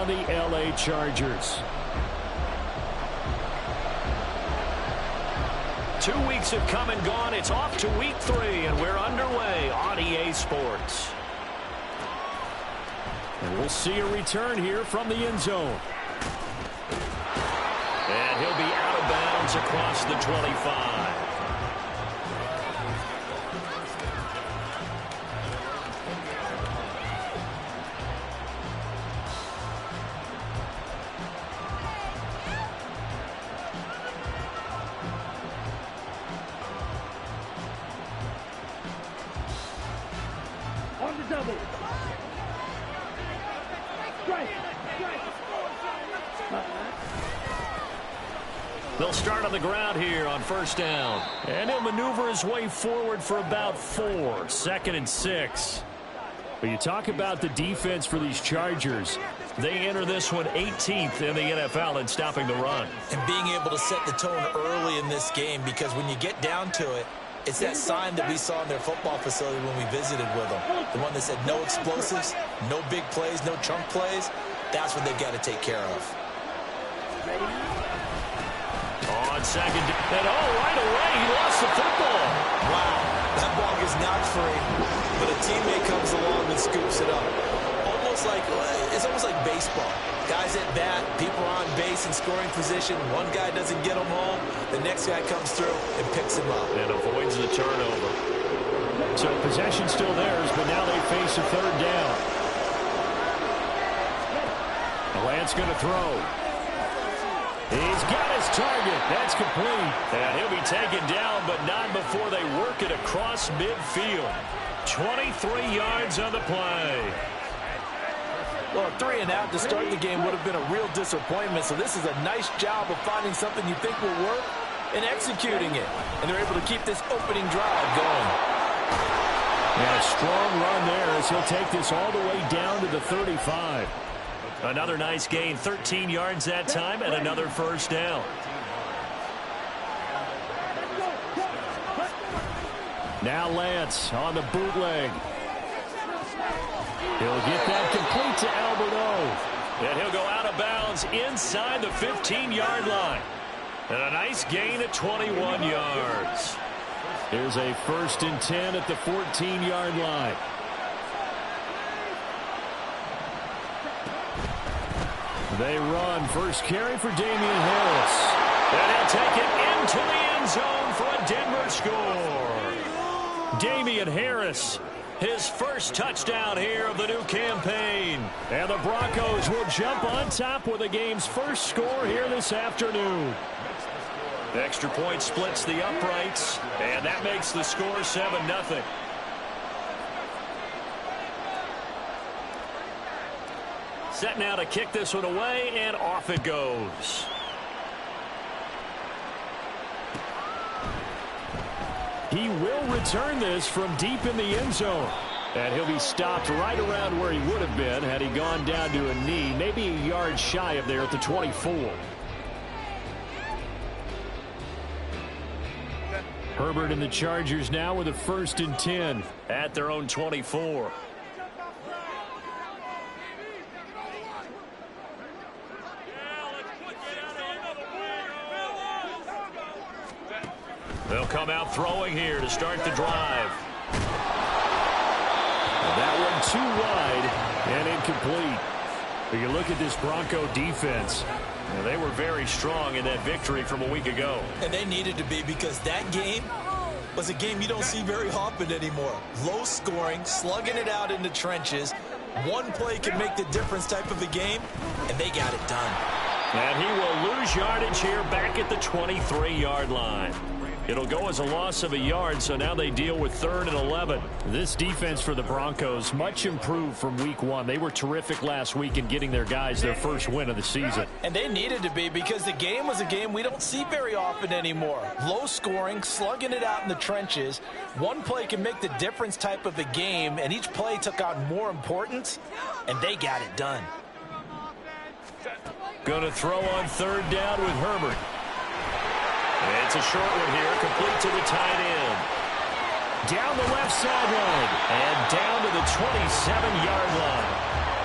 the LA Chargers. 2 weeks have come and gone. It's off to week 3, and we're underway on EA Sports. And we'll see a return here from the end zone. And he'll be out of bounds across the 25. On the double. Strike. They'll start on the ground here on first down. And he'll maneuver his way forward for about 4. 2nd and 6. But you talk about the defense for these Chargers. They enter this one 18th in the NFL in stopping the run. And being able to set the tone early in this game, because when you get down to it, it's that sign that we saw in their football facility when we visited with them. The one that said no explosives, no big plays, no chunk plays. That's what they've got to take care of. On second, and right away, he lost the football. Wow, that ball gets knocked free, but a teammate comes along and scoops it up. It's almost like baseball. Guys at bat, people are on base in scoring position. One guy doesn't get him home. The next guy comes through and picks him up. And avoids the turnover. So possession's still theirs, but now they face a 3rd down. Lance going to throw. He's got his target. That's complete. And he'll be taken down, but not before they work it across midfield. 23 yards on the play. Well, a 3 and out to start the game would have been a real disappointment. So this is a nice job of finding something you think will work and executing it. And they're able to keep this opening drive going. And a strong run there as he'll take this all the way down to the 35. Another nice gain, 13 yards that time, and another first down. Now Lance on the bootleg. He'll get that complete to Alberto. And he'll go out of bounds inside the 15-yard line. And a nice gain at 21 yards. Here's a 1st and 10 at the 14-yard line. They run. First carry for Damian Harris. And he'll take it into the end zone for a Denver score. Damian Harris, his first touchdown here of the new campaign. And the Broncos will jump on top with the game's first score here this afternoon. Extra point splits the uprights, and that makes the score 7-0. Set now to kick this one away, and off it goes. He will return this from deep in the end zone. And he'll be stopped right around where he would have been had he gone down to a knee, maybe a yard shy of there at the 24. Herbert and the Chargers now with a 1st and 10 at their own 24. They'll come out throwing here to start the drive. That one too wide and incomplete. But you look at this Bronco defense. Well, they were very strong in that victory from a week ago. And they needed to be, because that game was a game you don't see very often anymore. Low scoring, slugging it out in the trenches. One play can make the difference type of a game, and they got it done. And he will lose yardage here back at the 23-yard line. It'll go as a loss of a yard, so now they deal with 3rd and 11. This defense for the Broncos, much improved from week 1. They were terrific last week in getting their guys their first win of the season. And they needed to be, because the game was a game we don't see very often anymore. Low scoring, slugging it out in the trenches. One play can make the difference type of a game, and each play took on more importance, and they got it done. Going to throw on 3rd down with Herbert. It's a short one here, complete to the tight end. Down the left sideline. And down to the 27-yard line.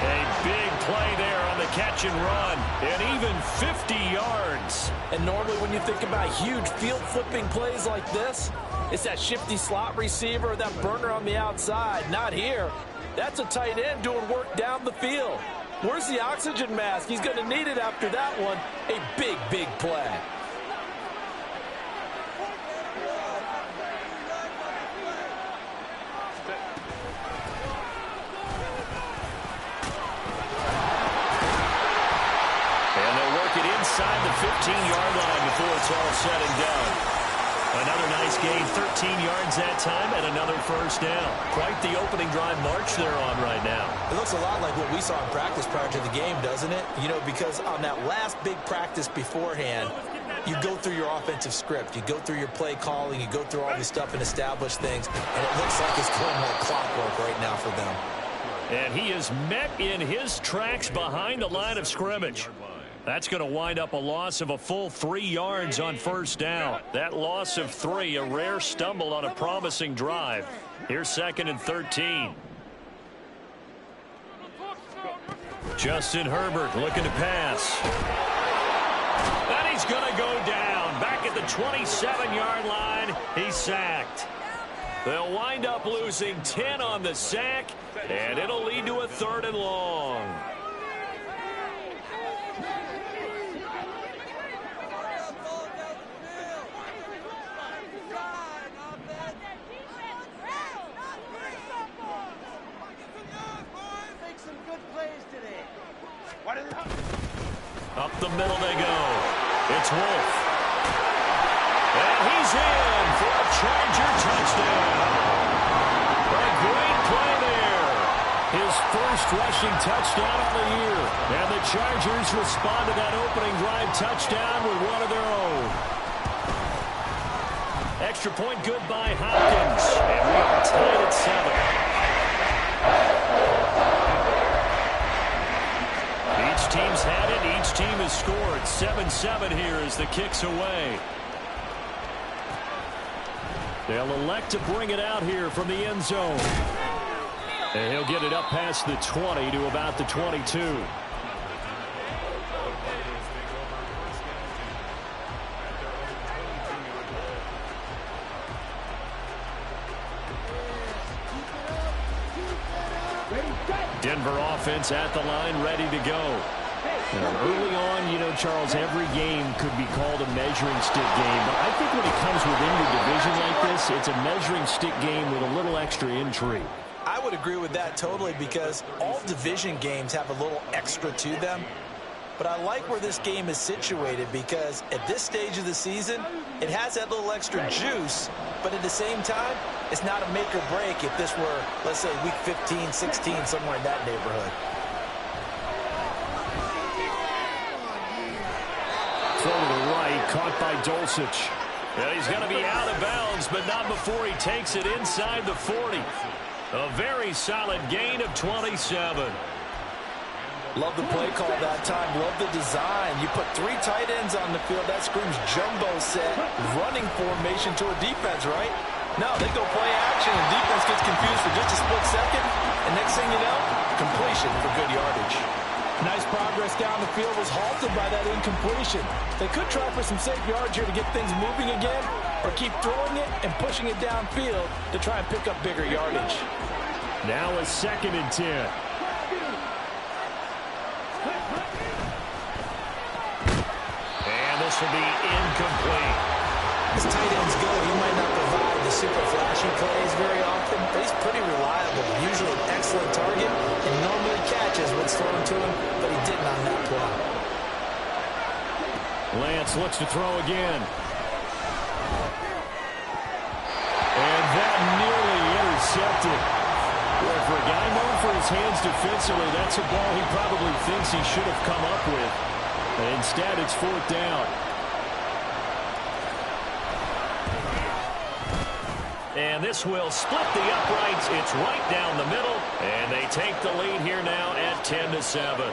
A big play there on the a catch and run, and even 50 yards. And normally when you think about huge field-flipping plays like this, it's that shifty slot receiver or that burner on the outside. Not here. That's a tight end doing work down the field. Where's the oxygen mask? He's going to need it after that one. A big, big play. Inside the 15-yard line before it's all said and done. Another nice gain, 13 yards that time, and another first down. Quite the opening drive march they're on right now. It looks a lot like what we saw in practice prior to the game, doesn't it? You know, because on that last big practice beforehand, you go through your offensive script. You go through your play calling. You go through all this stuff and establish things. And it looks like it's going like clockwork right now for them. And he is met in his tracks behind the line of scrimmage. That's going to wind up a loss of a full 3 yards on first down. That loss of 3, a rare stumble on a promising drive. Here's 2nd and 13. Justin Herbert looking to pass. And he's going to go down. Back at the 27-yard line, he's sacked. They'll wind up losing 10 on the sack, and it'll lead to a 3rd and long. Up the middle they go. It's Wolf. And he's in for a Charger touchdown. A great play there. His first rushing touchdown of the year. And the Chargers respond to that opening drive touchdown with one of their own. Extra point good by Hopkins. And we are tied at 7. Each team's had it. Each team has scored. 7-7 here as the kick's away. They'll elect to bring it out here from the end zone. And he'll get it up past the 20 to about the 22. Denver offense at the line, ready to go. Now, early on, you know, Charles, every game could be called a measuring stick game. But I think when it comes within your division like this, it's a measuring stick game with a little extra intrigue. I would agree with that totally because all division games have a little extra to them. But I like where this game is situated because at this stage of the season, it has that little extra juice, but at the same time, it's not a make or break if this were, let's say, week 15, 16, somewhere in that neighborhood. Throw to the right, caught by Dulcich. Yeah, he's going to be out of bounds, but not before he takes it inside the 40. A very solid gain of 27. Love the play call that time. Love the design. You put 3 tight ends on the field. That screams jumbo set, running formation to a defense, right? No, they go play action, and defense gets confused for just a split second. And next thing you know, completion for good yardage. Nice progress down the field was halted by that incompletion. They could try for some safe yards here to get things moving again, or keep throwing it and pushing it downfield to try and pick up bigger yardage. Now a 2nd and 10. And this will be incomplete. As tight ends go, he might not provide the super flashy plays very often, but he's pretty reliable. Usually an excellent target and normally catches what's thrown to him, but he didn't on that play. Lance looks to throw again. And that nearly intercepted. Well, for a guy known for his hands defensively, that's a ball he probably thinks he should have come up with. And instead, it's 4th down. And this will split the uprights. It's right down the middle. And they take the lead here now at 10-7.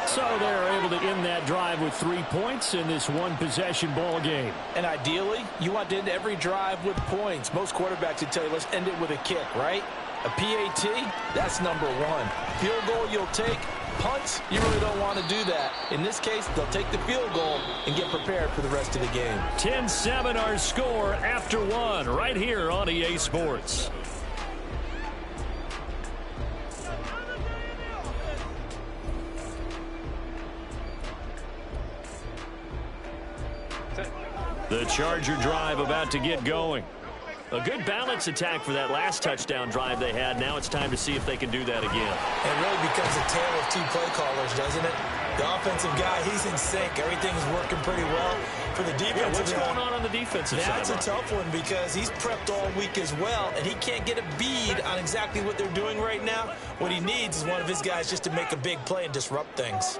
So they're able to end that drive with 3 points in this one-possession ball game. And ideally, you want to end every drive with points. Most quarterbacks would tell you, let's end it with a kick, right? A PAT, that's number 1. Field goal you'll take, punts, you really don't want to do that. In this case, they'll take the field goal and get prepared for the rest of the game. 10-7 our score after one right here on EA Sports. The Charger drive about to get going. A good balance attack for that last touchdown drive they had. Now it's time to see if they can do that again. It really becomes a tale of two play callers, doesn't it? The offensive guy, he's in sync. Everything's working pretty well. For the defensive what's going on the defensive side? That's a tough one because he's prepped all week as well, and he can't get a bead on exactly what they're doing right now. What he needs is one of his guys just to make a big play and disrupt things.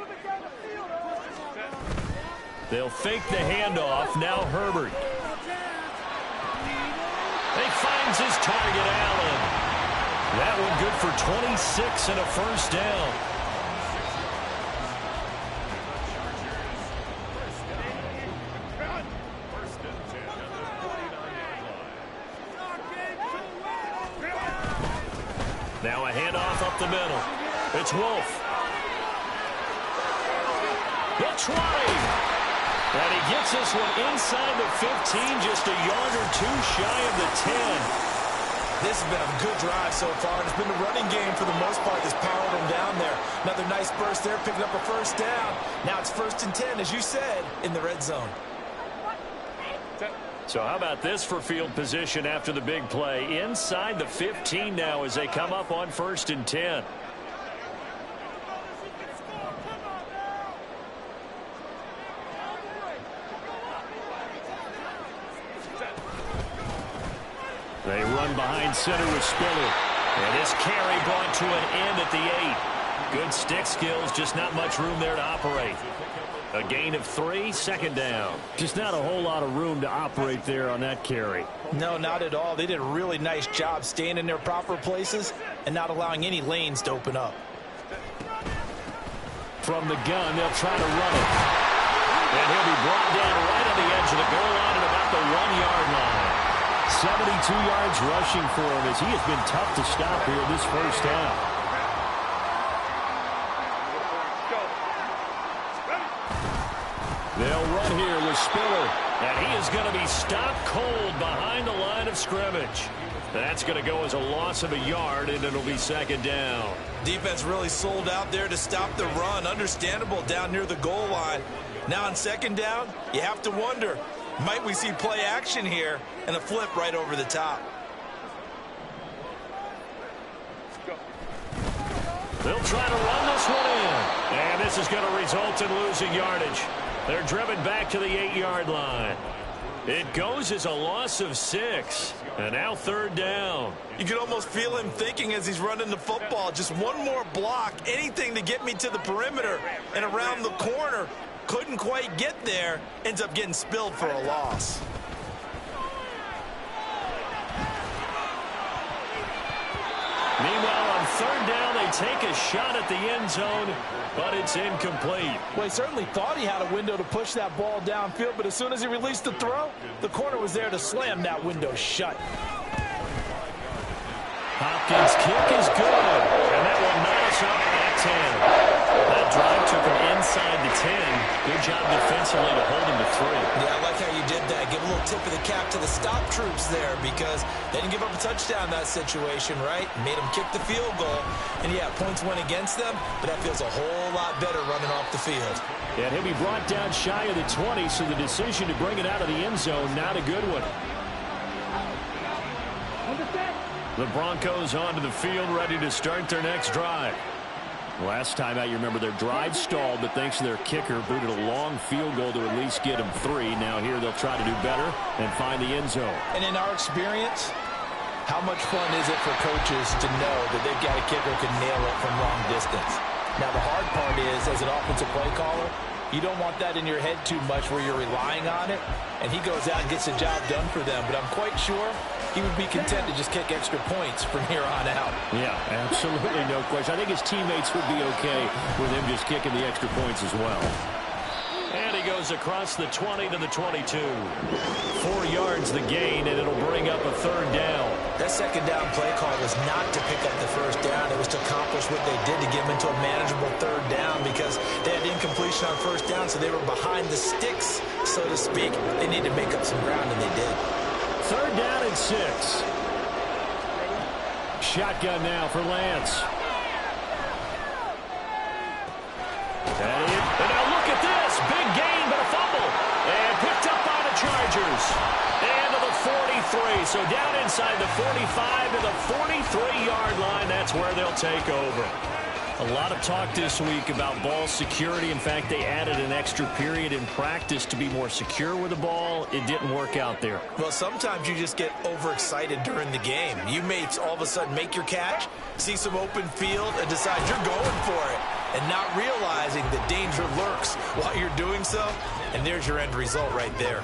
They'll fake the handoff. Now Herbert. He finds his target, Allen. That one good for 26 and a first down. Now a handoff up the middle. It's Wolf. The try. And he gets this one inside the 15, just a yard or two shy of the 10. This has been a good drive so far. It's been the running game for the most part that's powered them down there. Another nice burst there, picking up a first down. Now it's 1st and 10, as you said, in the red zone. So how about this for field position after the big play? Inside the 15 now as they come up on 1st and 10. They run behind center with Spiller. And this carry brought to an end at the 8. Good stick skills, just not much room there to operate. A gain of 3, 2nd down. Just not a whole lot of room to operate there on that carry. No, not at all. They did a really nice job staying in their proper places and not allowing any lanes to open up. From the gun, they'll try to run it. And he'll be brought down right on the edge of the goal line at about the 1-yard line. 72 yards rushing for him as he has been tough to stop here this first half. They'll run here with Spiller, and he is going to be stopped cold behind the line of scrimmage. That's going to go as a loss of a yard, and it'll be 2nd down. Defense really sold out there to stop the run. Understandable down near the goal line. Now on 2nd down, you have to wonder, might we see play action here and a flip right over the top? They'll try to run this one in. And this is going to result in losing yardage. They're driven back to the 8-yard line. It goes as a loss of 6. And now 3rd down. You can almost feel him thinking as he's running the football. Just one more block, anything to get me to the perimeter and around the corner. Couldn't quite get there. Ends up getting spilled for a loss. Meanwhile, on 3rd down, they take a shot at the end zone, but it's incomplete. Well, he certainly thought he had a window to push that ball downfield, but as soon as he released the throw, the corner was there to slam that window shut. Hopkins' kick is good, and that will knock us up at 10. That drive took him inside the 10. Good job defensively to hold him to 3. Yeah, I like how you did that. Give a little tip of the cap to the stop troops there because they didn't give up a touchdown in that situation, right? Made them kick the field goal. And, yeah, points went against them, but that feels a whole lot better running off the field. And he'll be brought down shy of the 20, so the decision to bring it out of the end zone, not a good one. The Broncos onto the field, ready to start their next drive. Last time out, you remember their drive stalled, but thanks to their kicker, booted a long field goal to at least get them 3. Now here they'll try to do better and find the end zone. And in our experience, how much fun is it for coaches to know that they've got a kicker who can nail it from long distance? Now the hard part is, as an offensive play caller, you don't want that in your head too much where you're relying on it, and he goes out and gets the job done for them. But I'm quite sure he would be content to just kick extra points from here on out. Yeah, absolutely no question. I think his teammates would be okay with him just kicking the extra points as well. And he goes across the 20 to the 22. 4 yards the gain, and it'll bring up a third down. That second down play call was not to pick up the first down. It was to accomplish what they did to get them into a manageable third down because they had incompletion on first down, so they were behind the sticks, so to speak. They need to make up some ground, and they did. Third down and 6. Shotgun now for Lance. And now look at this. Big gain, but a fumble. And picked up by the Chargers. And to the 43. So down inside the 45 to the 43-yard line. That's where they'll take over. A lot of talk this week about ball security. In fact, they added an extra period in practice to be more secure with the ball. It didn't work out there. Well, sometimes you just get overexcited during the game. You may all of a sudden make your catch, see some open field, and decide you're going for it, and not realizing the danger lurks while you're doing so. And there's your end result right there.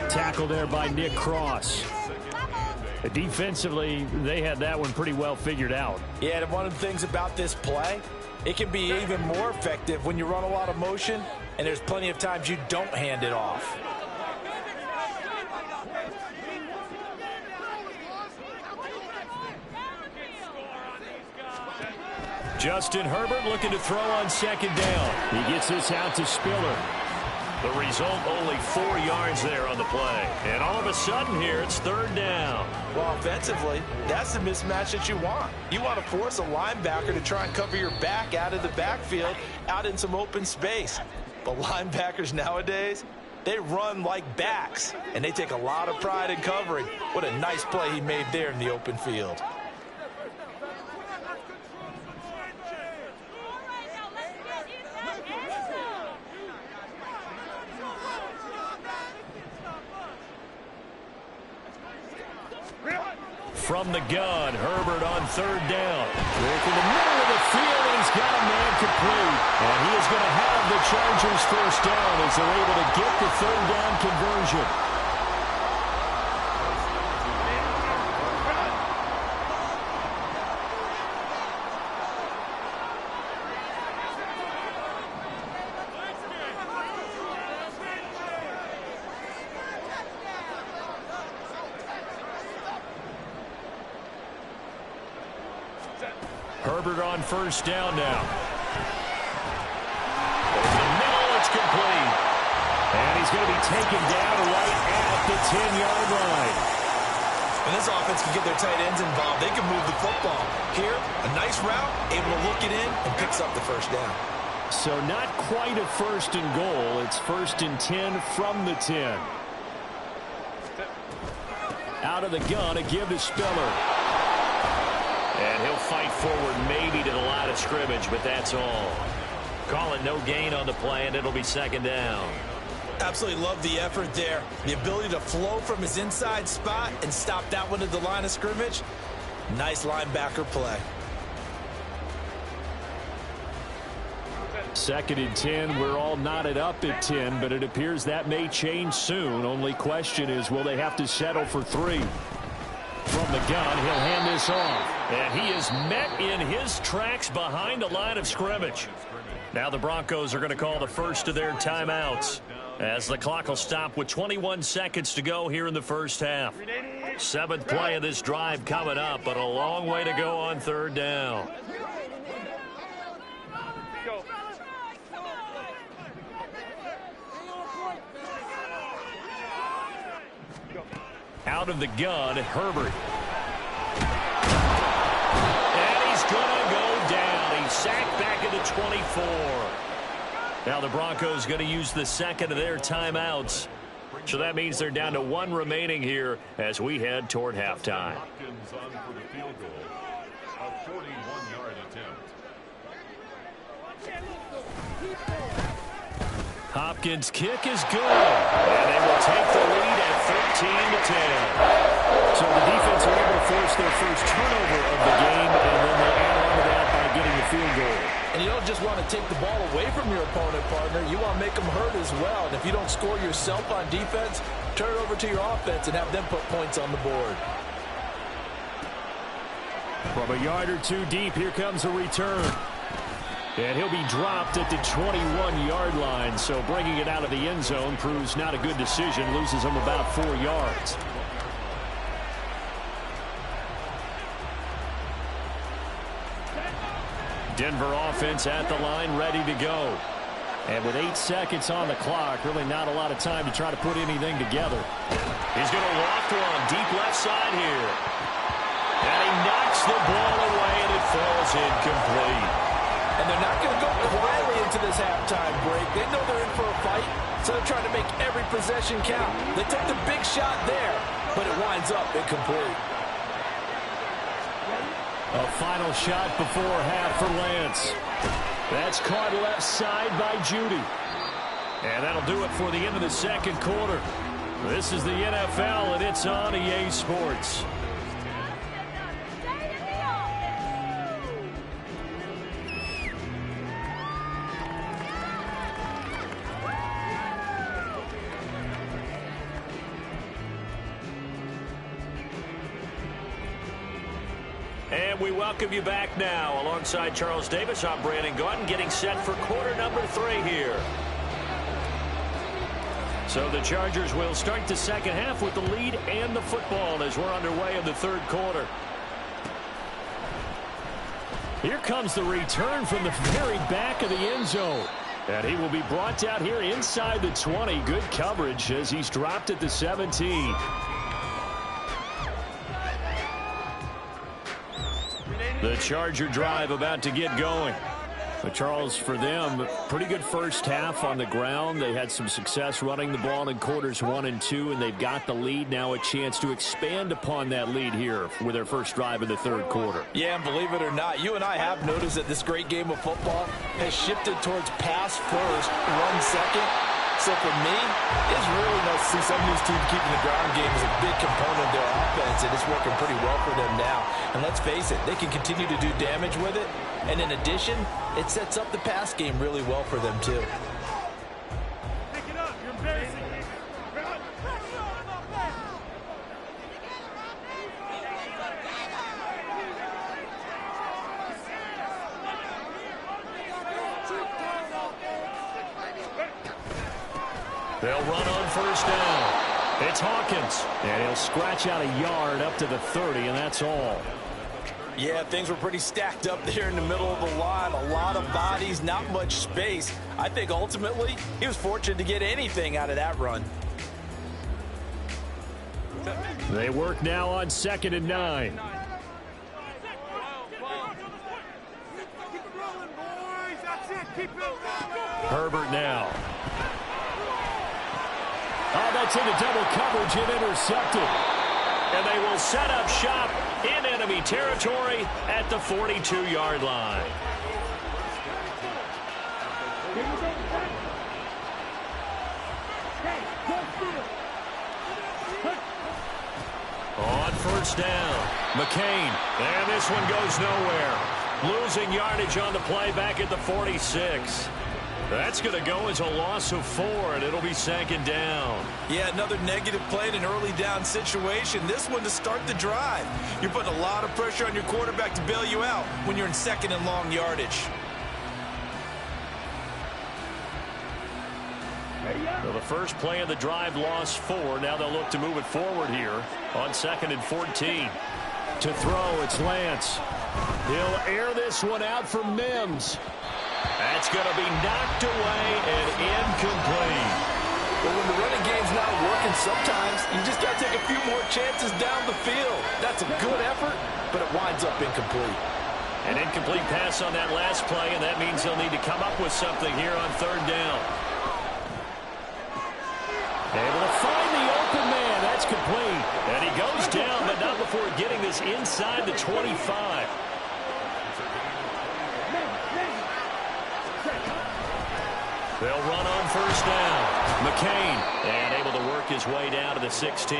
Tackle there by Nick Cross. Defensively, they had that one pretty well figured out. Yeah, and one of the things about this play, it can be even more effective when you run a lot of motion, and there's plenty of times you don't hand it off. Justin Herbert looking to throw on second down. He gets this out to Spiller. The result, only 4 yards there on the play. And all of a sudden here, it's third down. Well, offensively, that's the mismatch that you want. You want to force a linebacker to try and cover your back out of the backfield, out in some open space. But linebackers nowadays, they run like backs, and they take a lot of pride in covering. What a nice play he made there in the open field. From the gun, Herbert on third down. Look in the middle of the field, and he's got a man complete. And he is going to have the Chargers first down as they're able to get the third down conversion. Herbert on first down now. Over the middle, it's complete. And he's going to be taken down right at the 10-yard line. And this offense can get their tight ends involved. They can move the football. Here, a nice route, able to look it in, and picks up the first down. So not quite a first and goal. It's first and 10 from the 10. Out of the gun, a give to Spiller. And he'll fight forward maybe to the line of scrimmage, but that's all. Calling no gain on the play, and it'll be second down. Absolutely love the effort there. The ability to flow from his inside spot and stop that one at the line of scrimmage. Nice linebacker play. Second and 10. We're all knotted up at 10, but it appears that may change soon. Only question is, will they have to settle for 3? From the gun, he'll hand this off. And he is met in his tracks behind the line of scrimmage. Now the Broncos are going to call the first of their timeouts as the clock will stop with 21 seconds to go here in the first half. 7th play of this drive coming up, but a long way to go on third down. Out of the gun, Herbert. And he's going to go down. He's sacked back at the 24. Now the Broncos going to use the second of their timeouts. So that means they're down to 1 remaining here as we head toward halftime. Hopkins on for the field goal, a 41-yard attempt. Hopkins' kick is good. And they will take the lead at 13-10. So the defense are able to force their first turnover of the game, and then they add on to that by getting the field goal. And you don't just want to take the ball away from your opponent, partner. You want to make them hurt as well. And if you don't score yourself on defense, turn it over to your offense and have them put points on the board. From a yard or two deep, here comes a return. And he'll be dropped at the 21-yard line, so bringing it out of the end zone proves not a good decision, loses him about 4 yards. Denver offense at the line, ready to go. And with 8 seconds on the clock, really not a lot of time to try to put anything together. He's going to loft one deep left side here. And he knocks the ball away, and it falls incomplete. And they're not going to go quietly into this halftime break. They know they're in for a fight, so they're trying to make every possession count. They took the big shot there, but it winds up incomplete. A final shot before half for Lance. That's caught left side by Judy. And that'll do it for the end of the second quarter. This is the NFL, and it's on EA Sports. And we welcome you back now. Alongside Charles Davis, I'm Brandon Gaudin, getting set for quarter number 3 here. So the Chargers will start the second half with the lead and the football as we're underway in the third quarter. Here comes the return from the very back of the end zone. And he will be brought out here inside the 20. Good coverage as he's dropped at the 17. The Charger drive about to get going. But Charles, for them, pretty good first half on the ground. They had some success running the ball in quarters 1 and 2, and they've got the lead. Now a chance to expand upon that lead here with their first drive in the third quarter. Yeah, and believe it or not, you and I have noticed that this great game of football has shifted towards pass first, run second. So for me, it's really nice to see some of these teams keeping the ground game as a big component of their offense, and it's working pretty well for them now. And let's face it, they can continue to do damage with it. And in addition, it sets up the pass game really well for them, too. Pick it up. You're embarrassing me. They'll run on first down. It's Hawkins. And he'll scratch out a yard up to the 30, and that's all. Yeah, things were pretty stacked up there in the middle of the line. A lot of bodies, not much space. I think ultimately he was fortunate to get anything out of that run. They work now on 2nd and 9. Herbert now. Oh, that's into double coverage and intercepted. And they will set up shop in enemy territory at the 42-yard line. On first down, McCain. And this one goes nowhere. Losing yardage on the play back at the 46. That's going to go as a loss of 4, and it'll be 2nd down. Yeah, another negative play in an early down situation. This one to start the drive. You're putting a lot of pressure on your quarterback to bail you out when you're in 2nd and long yardage. So the first play of the drive lost 4. Now they'll look to move it forward here on 2nd and 14. To throw, it's Lance. He'll air this one out for Mims. That's going to be knocked away and incomplete. But when the running game's not working, sometimes you just got to take a few more chances down the field. That's a good effort, but it winds up incomplete. An incomplete pass on that last play, and that means they'll need to come up with something here on 3rd down. Able to find the open man. That's complete. And he goes down, but not before getting this inside the 25. They'll run on first down. McCain, and able to work his way down to the 16.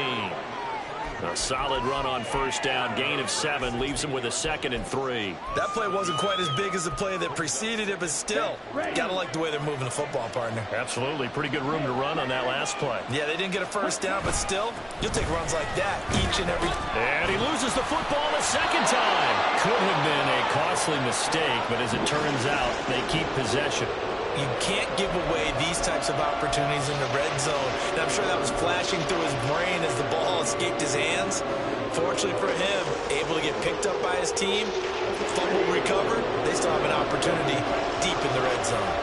A solid run on first down. Gain of 7 leaves him with a 2nd and 3. That play wasn't quite as big as the play that preceded it, but still, gotta like the way they're moving the football, partner. Absolutely. Pretty good room to run on that last play. Yeah, they didn't get a first down, but still, you'll take runs like that each and every. And he loses the football a second time. Could have been a costly mistake, but as it turns out, they keep possession. You can't give away these types of opportunities in the red zone. And I'm sure that was flashing through his brain as the ball escaped his hands. Fortunately for him, able to get picked up by his team, fumble recovered, they still have an opportunity deep in the red zone.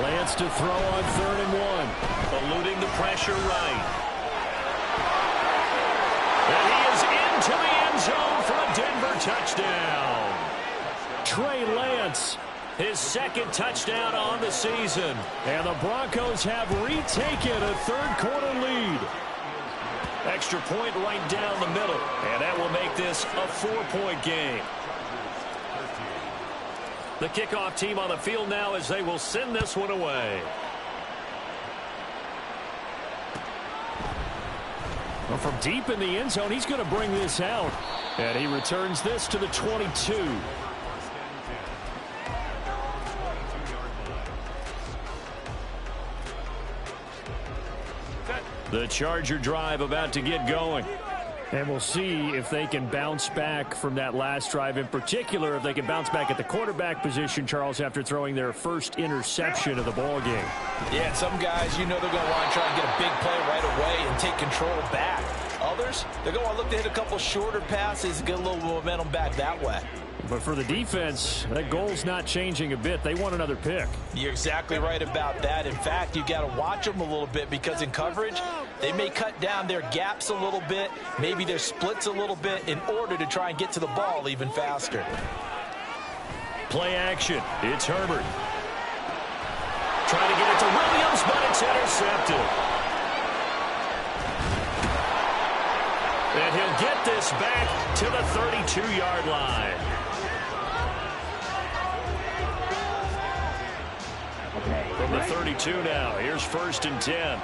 Lance to throw on 3rd and 1. Eluding the pressure right. And he is into the end zone for a Denver touchdown. Trey Lance, his 2nd touchdown on the season. And the Broncos have retaken a 3rd quarter lead. Extra point right down the middle. And that will make this a 4-point game. The kickoff team on the field now as they will send this one away. Well, from deep in the end zone, he's going to bring this out. And he returns this to the 22. The Charger drive about to get going. And we'll see if they can bounce back from that last drive. In particular, if they can bounce back at the quarterback position, Charles, after throwing their first interception of the ball game. Yeah, some guys, you know they're going to want to try and get a big play right away and take control back. Others, they're going to want to look to hit a couple shorter passes, get a little momentum back that way. But for the defense, that goal's not changing a bit. They want another pick. You're exactly right about that. In fact, you got to watch them a little bit because in coverage, they may cut down their gaps a little bit, maybe their splits a little bit in order to try and get to the ball even faster. Play action. It's Herbert. Trying to get it to Williams, but it's intercepted. And he'll get this back to the 32-yard line. From the 32 now, here's 1st and 10.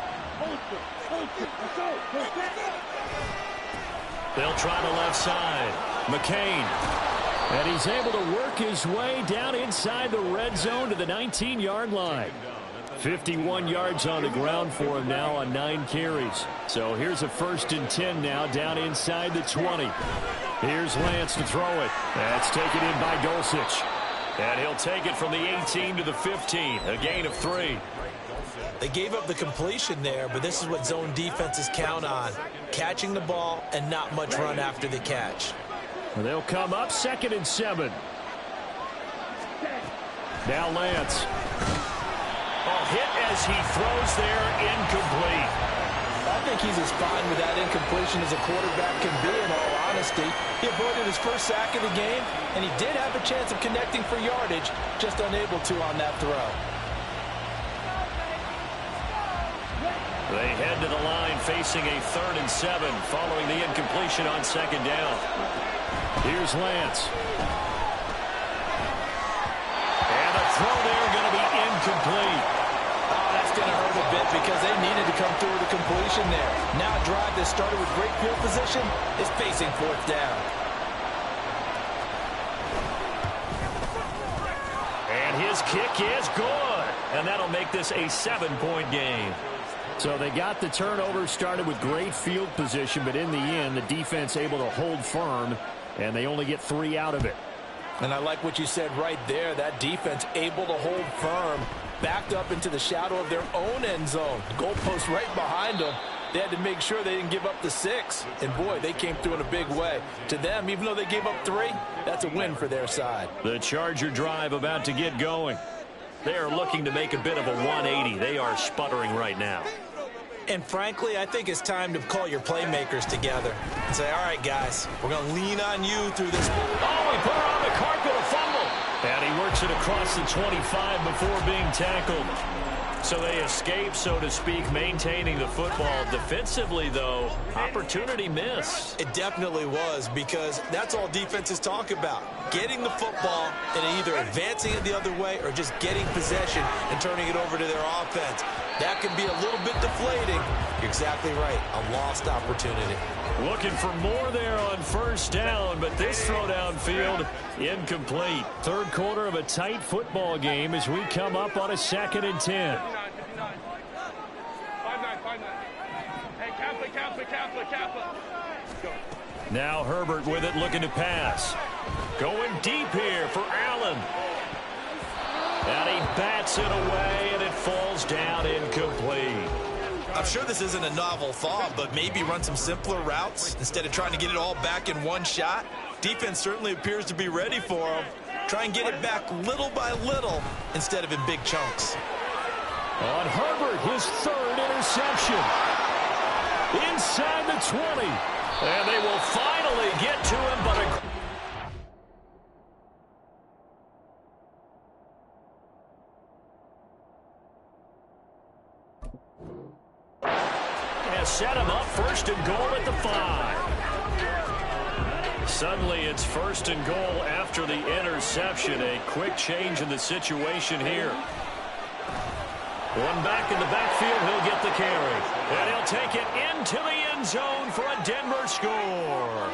They'll try the left side. McCain. And he's able to work his way down inside the red zone to the 19-yard line. 51 yards on the ground for him now on 9 carries. So here's a 1st and 10 now down inside the 20. Here's Lance to throw it. That's taken in by Dulcich. And he'll take it from the 18 to the 15. A gain of 3. They gave up the completion there, but this is what zone defenses count on. Catching the ball and not much run after the catch. They'll come up 2nd and 7. Now Lance. Oh, hit as he throws there, incomplete. I think he's as fine with that incompletion as a quarterback can be, in all honesty. He avoided his first sack of the game, and he did have a chance of connecting for yardage, just unable to on that throw. They head to the line facing a 3rd and 7 following the incompletion on 2nd down. Here's Lance. And a throw there going to be incomplete. Oh, that's going to hurt a bit because they needed to come through with a completion there. Now a drive that started with great field position is facing 4th down. And his kick is good. And that'll make this a 7-point game. So they got the turnover started with great field position, but in the end, the defense able to hold firm, and they only get 3 out of it. And I like what you said right there. That defense able to hold firm, backed up into the shadow of their own end zone. Goalpost right behind them. They had to make sure they didn't give up the 6. And, boy, they came through in a big way. To them, even though they gave up 3, that's a win for their side. The Charger drive about to get going. They are looking to make a bit of a 180. They are sputtering right now. And frankly, I think it's time to call your playmakers together and say, all right, guys, we're going to lean on you through this. Oh, he put her on the carpet, a fumble. And he works it across the 25 before being tackled. So they escape, so to speak, maintaining the football. Defensively, though, opportunity missed. It definitely was, because that's all defenses talk about. Getting the football and either advancing it the other way or just getting possession and turning it over to their offense. That can be a little bit deflating. You're exactly right. A lost opportunity. Looking for more there on first down, but this throw downfield incomplete. Third quarter of a tight football game as we come up on a 2nd and 10. Now Herbert with it, looking to pass. Going deep here for Allen. And he bats it away, and it falls down incomplete. I'm sure this isn't a novel thought, but maybe run some simpler routes instead of trying to get it all back in one shot. Defense certainly appears to be ready for him. Try and get it back little by little instead of in big chunks. On Herbert, his 3rd interception. Inside the 20. And they will finally get to him, but has set him up 1st and goal at the 5. Suddenly it's 1st and goal after the interception. A quick change in the situation here. One back in the backfield, he'll get the carry. And he'll take it into the end zone for a Denver score.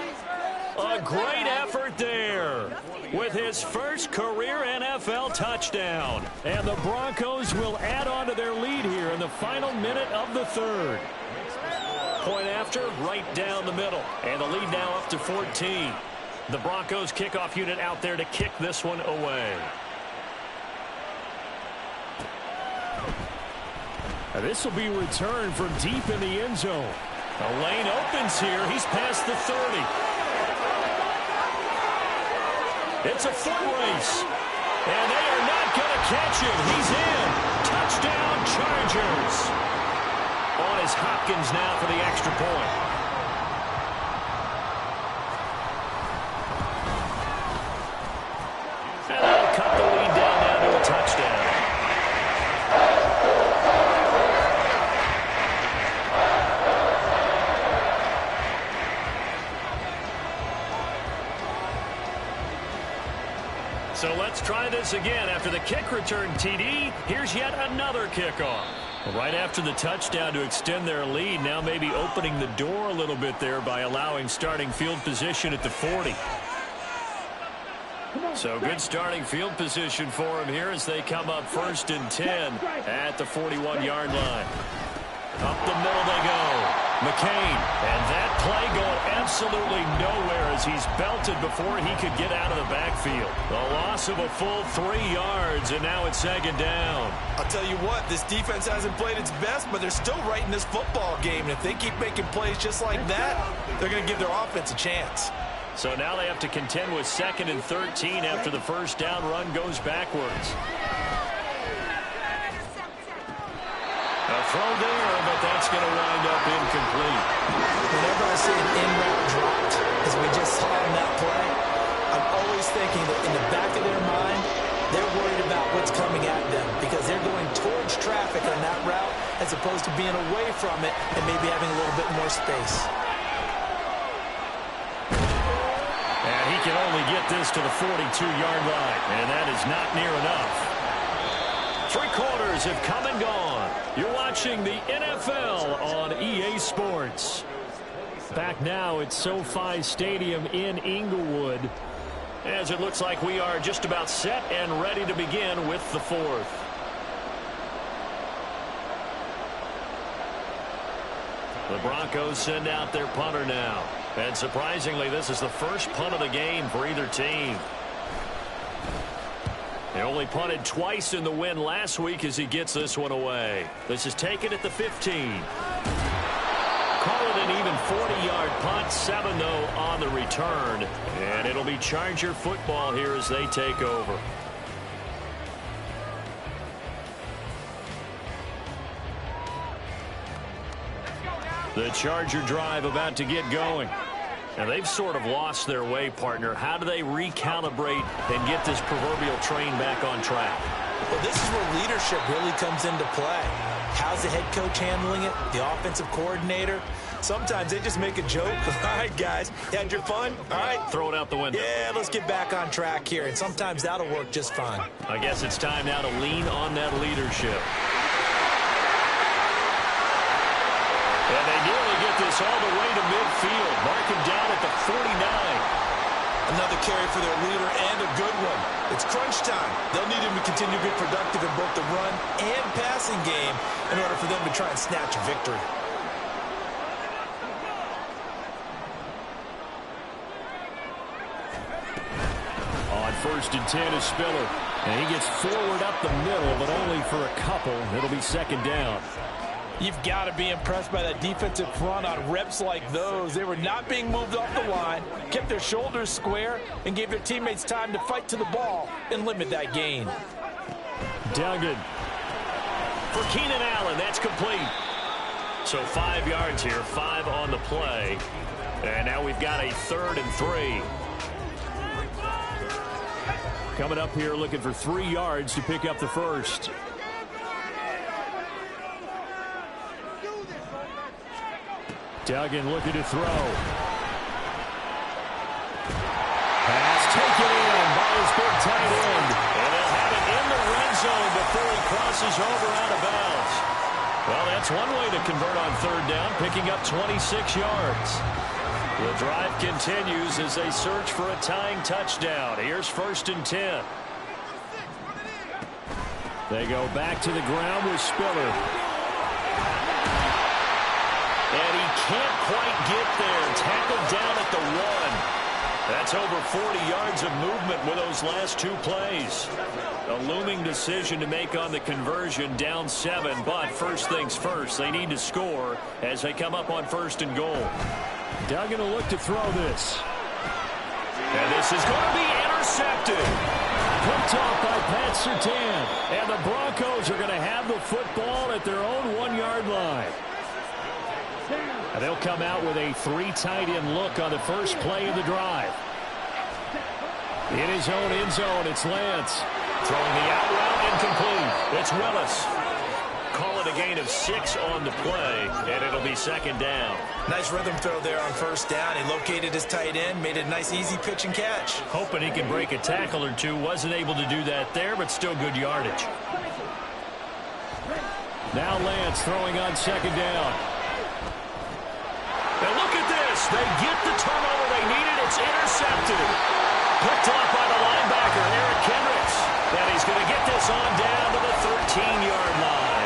A great effort there with his first career NFL touchdown. And the Broncos will add on to their lead here in the final minute of the 3rd. Point after, right down the middle. And the lead now up to 14. The Broncos kickoff unit out there to kick this one away. This will be returned from deep in the end zone. A lane opens here. He's past the 30. It's a foot race. And they are not going to catch him. He's in. Touchdown, Chargers. On is Hopkins now for the extra point. And they'll cut the lead down now to a touchdown. So let's try this again. After the kick return TD, here's yet another kickoff. Right after the touchdown to extend their lead, now maybe opening the door a little bit there by allowing starting field position at the 40. So good starting field position for him here as they come up 1st and 10 at the 41-yard line. Up the middle they go. McCain, and that play going absolutely nowhere as he's belted before he could get out of the backfield. The loss of a full 3 yards, and now it's 2nd down. I'll tell you what, this defense hasn't played its best, but they're still right in this football game. And if they keep making plays just like that, they're going to give their offense a chance. So now they have to contend with 2nd and 13 after the first down run goes backwards. A throw there, but that's going to wind up incomplete. Whenever I see an in-route dropped, as we just saw in that play, I'm always thinking that in the back of their mind, they're worried about what's coming at them because they're going towards traffic on that route as opposed to being away from it and maybe having a little bit more space. And he can only get this to the 42-yard line, and that is not near enough. 3 quarters have come and gone. You're watching the NFL on EA Sports. Back now at SoFi Stadium in Inglewood, as it looks like we are just about set and ready to begin with the 4th. The Broncos send out their punter now. And surprisingly, this is the first punt of the game for either team. They only punted twice in the win last week as he gets this one away. This is taken at the 15. Call it an even 40-yard punt. 7, though, on the return. And it'll be Charger football here as they take over. The Charger drive about to get going. And they've sort of lost their way, partner. How do they recalibrate and get this proverbial train back on track? Well, this is where leadership really comes into play. How's the head coach handling it? The offensive coordinator? Sometimes they just make a joke. All right, guys, had your fun? All right. Throw it out the window. Yeah, let's get back on track here. And sometimes that'll work just fine. I guess it's time now to lean on that leadership. And they nearly get this all the way to midfield. Mark him down at the 49. Another carry for their leader and a good one. It's crunch time. They'll need him to continue to be productive in both the run and passing game in order for them to try and snatch a victory. On 1st and 10 is Spiller. And he gets forward up the middle, but only for a couple. It'll be 2nd down. You've got to be impressed by that defensive front on reps like those. They were not being moved off the line, kept their shoulders square, and gave their teammates time to fight to the ball and limit that gain. Duggan. For Keenan Allen, that's complete. So 5 yards here, 5 on the play. And now we've got a 3rd and 3. Coming up here looking for 3 yards to pick up the first. Duggan looking to throw. Pass taken in by his big tight end. And they'll have it in the red zone before he crosses over out of bounds. Well, that's one way to convert on 3rd down, picking up 26 yards. The drive continues as they search for a tying touchdown. Here's 1st and 10. They go back to the ground with Spiller. And he can't quite get there. Tackled down at the 1. That's over 40 yards of movement with those last 2 plays. A looming decision to make on the conversion, down 7. But first things first, they need to score as they come up on 1st and goal. Duggan will look to throw this. And this is going to be intercepted. Picked off by Pat Surtain. And the Broncos are going to have the football at their own 1-yard line. And they'll come out with a 3 tight end look on the first play of the drive. In his own end zone, it's Lance. Throwing the out route incomplete. It's Willis. Call it a gain of 6 on the play, and it'll be 2nd down. Nice rhythm throw there on 1st down. He located his tight end, made a nice easy pitch and catch. Hoping he can break a tackle or two. Wasn't able to do that there, but still good yardage. Now Lance throwing on 2nd down. And look at this. They get the turnover they needed. It's intercepted. Picked off by the linebacker, Eric Kendricks. And he's going to get this on down to the 13-yard line.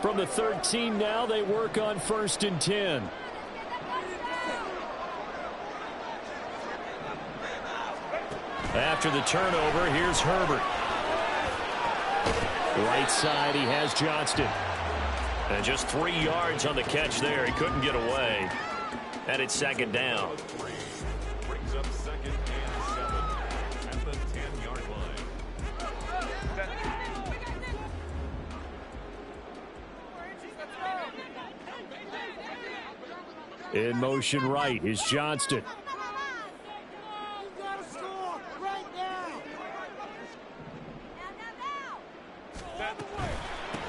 From the 13 now, they work on 1st and 10. After the turnover, here's Herbert. Right side, he has Johnston. And just 3 yards on the catch there. He couldn't get away. And it's 2nd down. Brings up 2nd and 7 at the 10-yard line. In motion right is Johnston.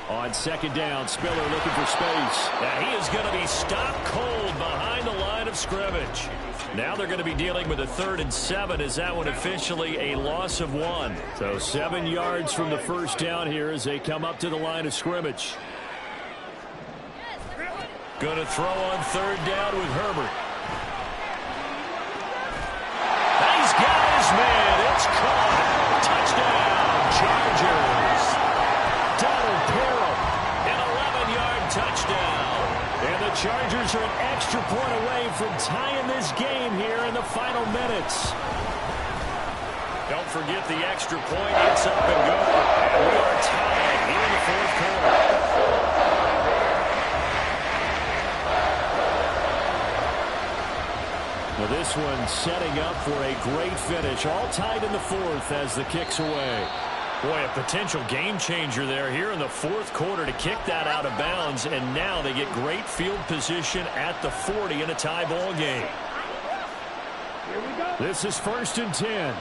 On 2nd down, Spiller looking for space. Now he is going to be stopped cold behind the line of scrimmage. Now they're going to be dealing with a 3rd and 7 as that one officially a loss of 1. So 7 yards from the 1st down here as they come up to the line of scrimmage. Going to throw on 3rd down with Herbert. He's got his man. It's caught. Touchdown, Chargers. Donald Parham, an 11-yard touchdown. And the Chargers are an extra point away from tying this game here in the final minutes. Don't forget the extra point. It's up and good. And we are tied here in the 4th quarter. And setting up for a great finish. All tied in the fourth as the kick's away. Boy, a potential game changer there here in the fourth quarter to kick that out of bounds. And now they get great field position at the 40 in a tie ball game. This is 1st and 10.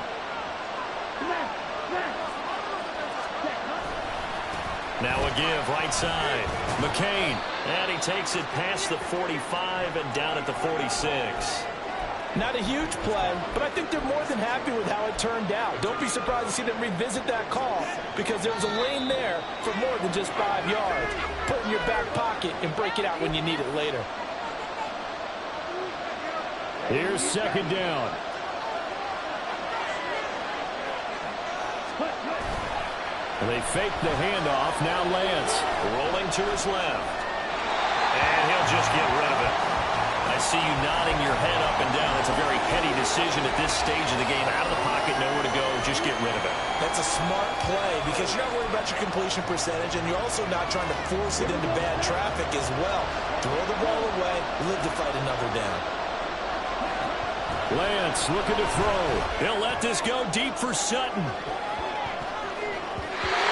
Now a give right side. McCain. And he takes it past the 45 and down at the 46. Not a huge play, but I think they're more than happy with how it turned out. Don't be surprised to see them revisit that call because there was a lane there for more than just 5 yards. Put it in your back pocket and break it out when you need it later. Here's 2nd down. They fake the handoff. Now Lance rolling to his left. And he'll just get rid of it. I see you nodding your head up and down. It's a very heady decision at this stage of the game. Out of the pocket, nowhere to go. Just get rid of it. That's a smart play because you're not worried about your completion percentage, and you're also not trying to force it into bad traffic as well. Throw the ball away, live to fight another down. Lance looking to throw. He'll let this go deep for Sutton.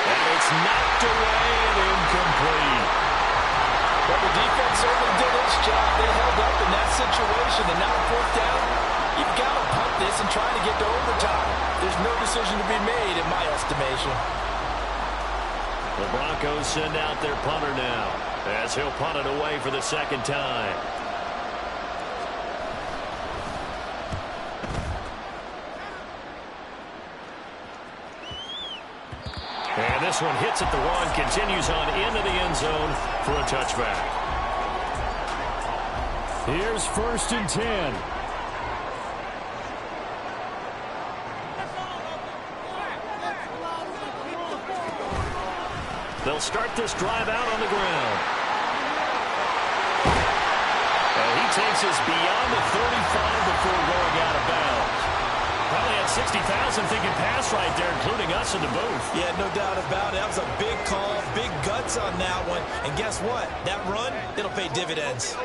And it's knocked away and incomplete. But the defense certainly did its job. They held up in that situation, and now 4th down, you've got to punt this and try to get to overtime. There's no decision to be made in my estimation. The Broncos send out their punter now as he'll punt it away for the 2nd time. And this one hits at the 1, continues on into the end zone for a touchback. Here's 1st and 10. They'll start this drive out on the ground. And he takes us beyond the 35 before going out of bounds. Probably had 60,000 thinking pass right there, including us in the booth. Yeah, no doubt about it. That was a big call, big guts on that one. And guess what? That run, it'll pay dividends.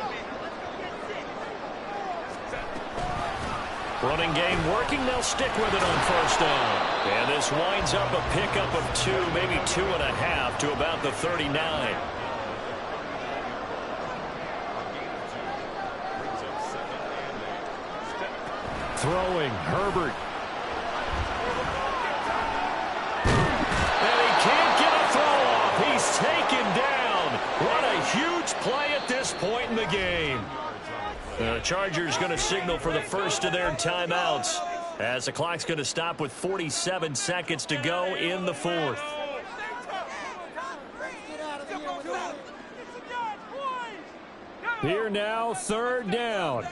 Running game working. They'll stick with it on 1st down. And this winds up a pickup of 2, maybe 2.5 to about the 39. Throwing, Herbert. And he can't get a throw off. He's taken down. What a huge play at this point in the game. The Chargers going to signal for the first of their timeouts as the clock's going to stop with 47 seconds to go in the 4th. Here now, 3rd down.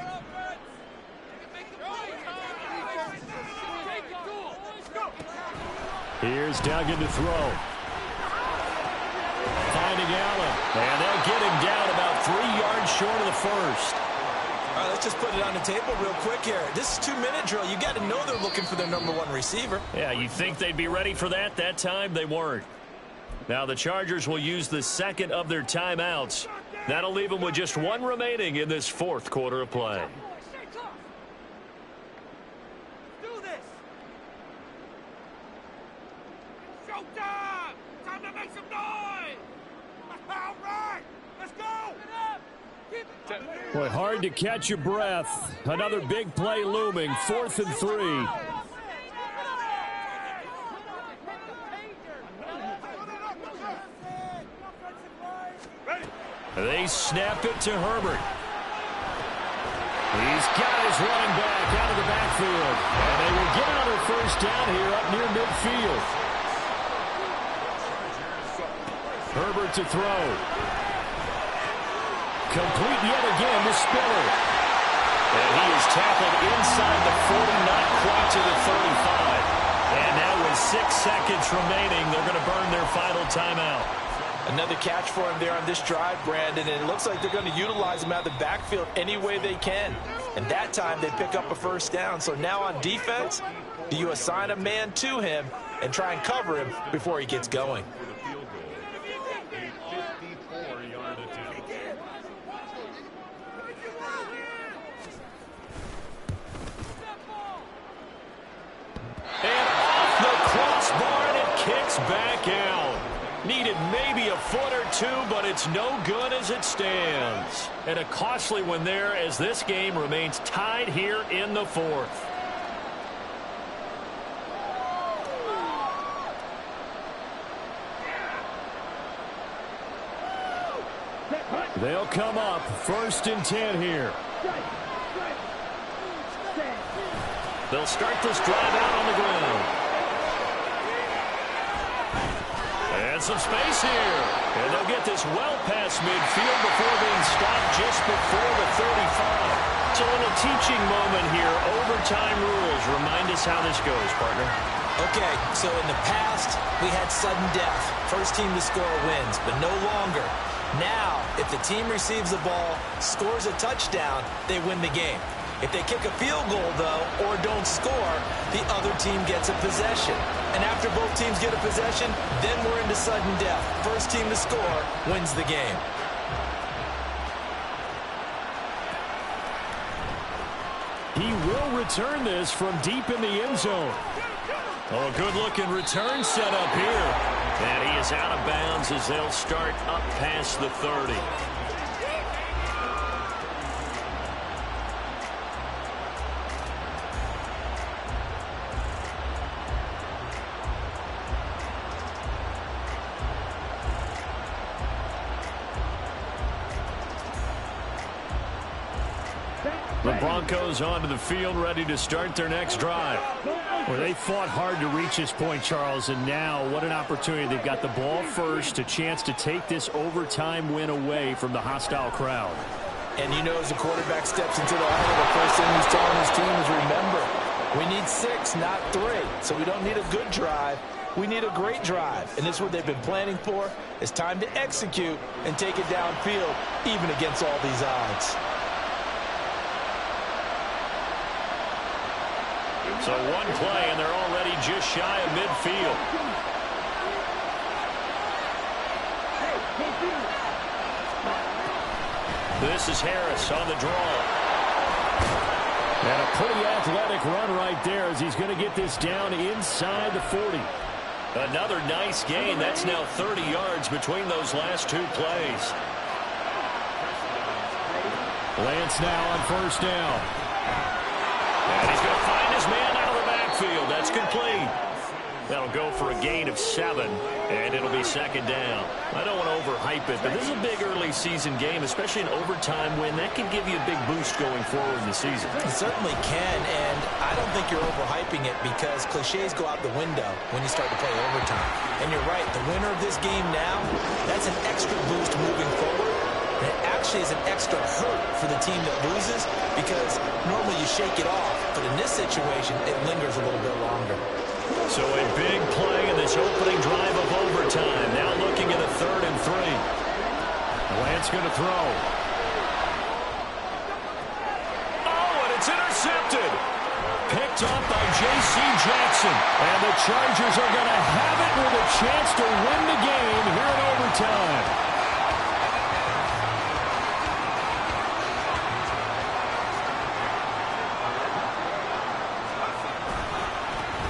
Here's Duggan to throw. Finding Allen. And they'll get him down about 3 yards short of the 1st. All right, let's just put it on the table real quick here. This is 2-minute drill. You got to know they're looking for their #1 receiver. Yeah, you think they'd be ready for that? That time they weren't. Now the Chargers will use the 2nd of their timeouts. That'll leave them with just 1 remaining in this 4th quarter of play. Time to make some noise! All right, let's go! Boy, hard to catch your breath. Another big play looming. 4th and 3. They snap it to Herbert. He's got his running back out of the backfield. And they will get another 1st down here up near midfield. Herbert to throw. Complete yet again to Spiller. And he is tackled inside the 40, not quite to the 35. And now with 6 seconds remaining, they're going to burn their final timeout. Another catch for him there on this drive, Brandon, and it looks like they're going to utilize him out of the backfield any way they can. And that time they pick up a 1st down. So now on defense, do you assign a man to him and try and cover him before he gets going? out. Needed maybe a foot or two, but it's no good as it stands. And a costly one there as this game remains tied here in the fourth. They'll come up 1st and 10 here. They'll start this drive out on the ground. And some space here. And they'll get this well past midfield before being stopped just before the 35. So a little teaching moment here. Overtime rules. Remind us how this goes, partner. Okay, so in the past, we had sudden death. First team to score wins, but no longer. Now, if the team receives the ball, scores a touchdown, they win the game. If they kick a field goal, though, or don't score, the other team gets a possession. And after both teams get a possession, then we're into sudden death. First team to score wins the game. He will return this from deep in the end zone. Oh, good-looking return set up here. And he is out of bounds as they'll start up past the 30. The Broncos onto the field, ready to start their next drive. Well, they fought hard to reach this point, Charles, and now what an opportunity. They've got the ball first, a chance to take this overtime win away from the hostile crowd. And you know, as the quarterback steps into the huddle, the first thing he's telling his team is, remember, we need 6, not 3. So we don't need a good drive. We need a great drive. And this is what they've been planning for. It's time to execute and take it downfield, even against all these odds. So one play, and they're already just shy of midfield. This is Harris on the draw. And a pretty athletic run right there as he's going to get this down inside the 40. Another nice gain. That's now 30 yards between those last 2 plays. Lance now on first down. And he's going to find his man out of the backfield. That's complete. That'll go for a gain of 7, and it'll be 2nd down. I don't want to overhype it, but this is a big early season game, especially an overtime win. That can give you a big boost going forward in the season. It certainly can, and I don't think you're overhyping it because cliches go out the window when you start to play overtime. And you're right, the winner of this game now, that's an extra boost moving forward. And it actually is an extra hurt for the team that loses because normally you shake it off, but in this situation, it lingers a little bit longer. So a big play in this opening drive of overtime. Now looking at a 3rd and 3. Lance going to throw. Oh, and it's intercepted. Picked up by J.C. Jackson. And the Chargers are going to have it with a chance to win the game here in overtime.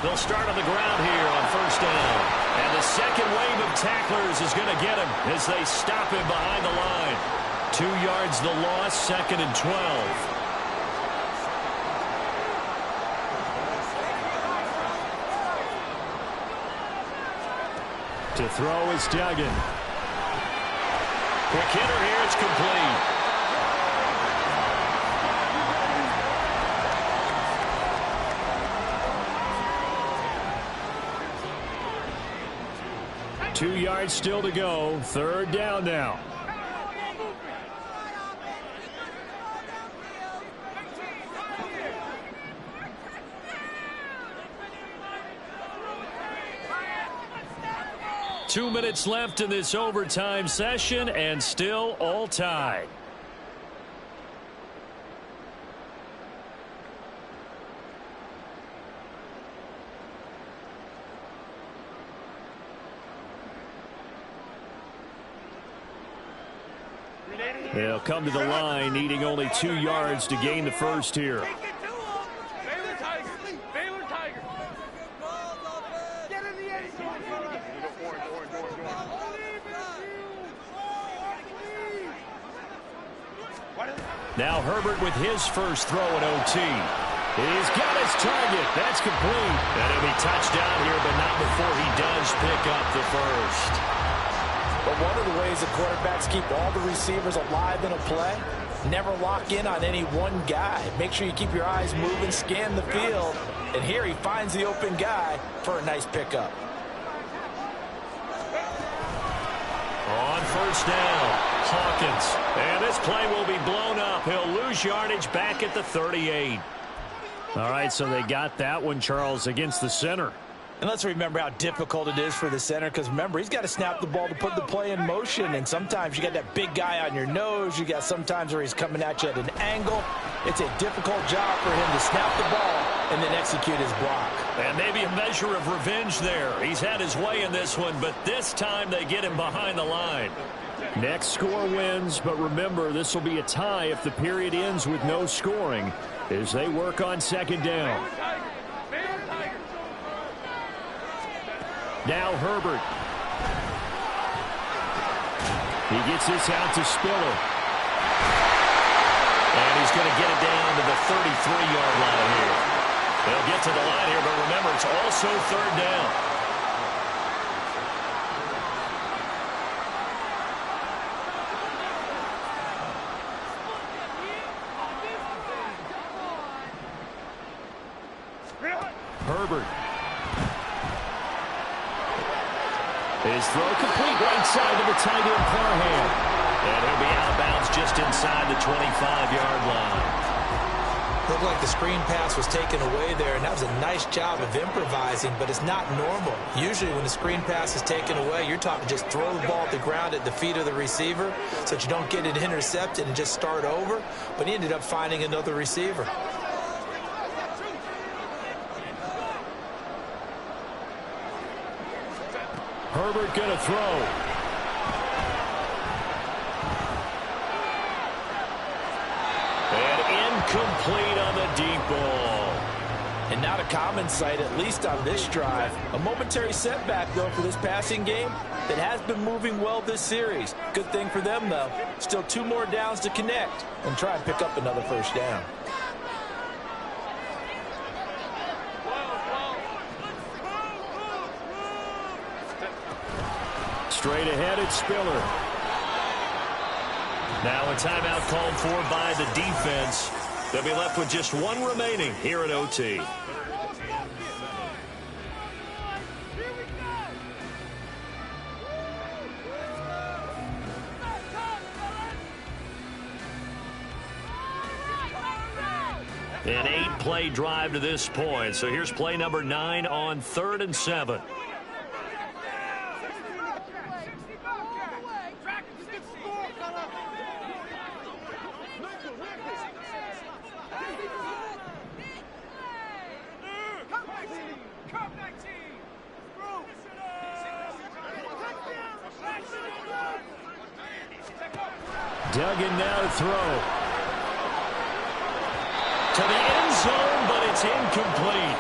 They'll start on the ground here on first down. And the second wave of tacklers is going to get him as they stop him behind the line. 2 yards the loss, 2nd and 12. To throw is Duggan. Quick hitter here, it's complete. Two yards still to go. 3rd down now. Two minutes left in this overtime session, and still all tied. They'll come to the line, needing only 2 yards to gain the first here. Baylor Tiger. Baylor Tiger. Get in the end zone. Now Herbert with his first throw at OT. He's got his target. That's complete. And he'll be touchdown here, but not before he does pick up the first. But one of the ways the quarterbacks keep all the receivers alive in a play, never lock in on any one guy. Make sure you keep your eyes moving, scan the field. And here he finds the open guy for a nice pickup. On first down, Hawkins. And this play will be blown up. He'll lose yardage back at the 38. All right, so they got that one, Charles, against the center. And let's remember how difficult it is for the center, because remember, he's got to snap the ball to put the play in motion, and sometimes you got that big guy on your nose. You got sometimes where he's coming at you at an angle. It's a difficult job for him to snap the ball and then execute his block. And maybe a measure of revenge there. He's had his way in this one, but this time they get him behind the line. Next score wins, but remember, this will be a tie if the period ends with no scoring as they work on second down. Now Herbert. He gets this out to Spiller. And he's going to get it down to the 33-yard line here. They'll get to the line here, but remember, it's also third down. Herbert. His throw complete right side to the tight end Parham. And he'll be outbounds just inside the 25-yard line. Looked like the screen pass was taken away there, and that was a nice job of improvising, but it's not normal. Usually when the screen pass is taken away, you're taught to just throw the ball at the ground at the feet of the receiver so that you don't get it intercepted and just start over, but he ended up finding another receiver. Herbert going to throw. And incomplete on the deep ball. And not a common sight, at least on this drive. A momentary setback, though, for this passing game that has been moving well this series. Good thing for them, though. Still 2 more downs to connect and try and pick up another first down. Straight ahead, it's Spiller. Now a timeout called for by the defense. They'll be left with just 1 remaining here at OT. An 8-play drive to this point. So here's play number 9 on 3rd and 7. Duggan now to throw. To the end zone, but it's incomplete.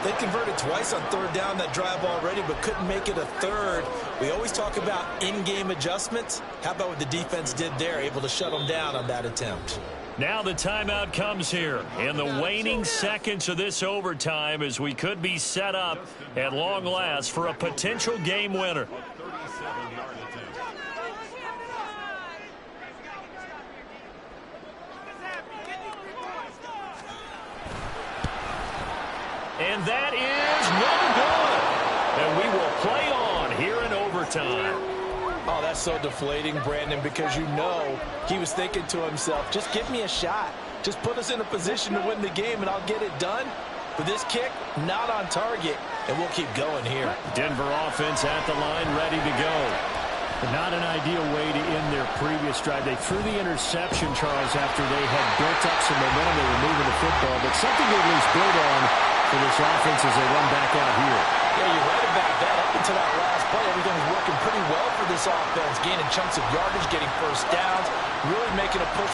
They converted twice on 3rd down that drive already, but couldn't make it a 3rd. We always talk about in-game adjustments. How about what the defense did there, able to shut them down on that attempt? Now the timeout comes here in the waning seconds of this overtime as we could be set up at long last for a potential game winner. And that is no good. And we will play on here in overtime. Oh, that's so deflating, Brandon, because you know he was thinking to himself, just give me a shot. Just put us in a position to win the game, and I'll get it done. But this kick, not on target, and we'll keep going here. Denver offense at the line, ready to go. But not an ideal way to end their previous drive. They threw the interception, Charles, after they had built up some momentum. They were moving the football, but something to at least build on for this offense as they run back out here. Yeah, you're right about that. Up until that last play, everything was working pretty well for this offense, gaining chunks of yardage, getting first downs, really making a push